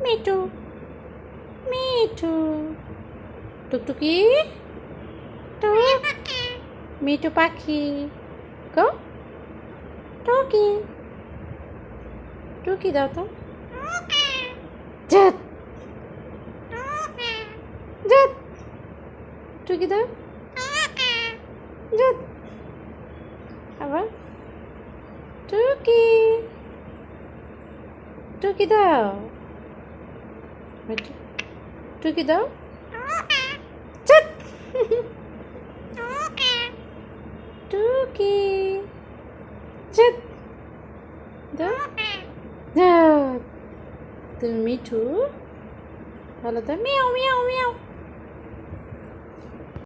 মিঠু মিঠু টুকটুকি টুক মিঠু পাখি গো টুকি টুকি দাও তো জাত জাত টুকি দাও জাত আবার টুকি টুকি দাও টুকি দাও জাত টুকি জাত দাও জাত তুমি মিঠু ভালো তো মিয়াও মিয়াও মিয়াও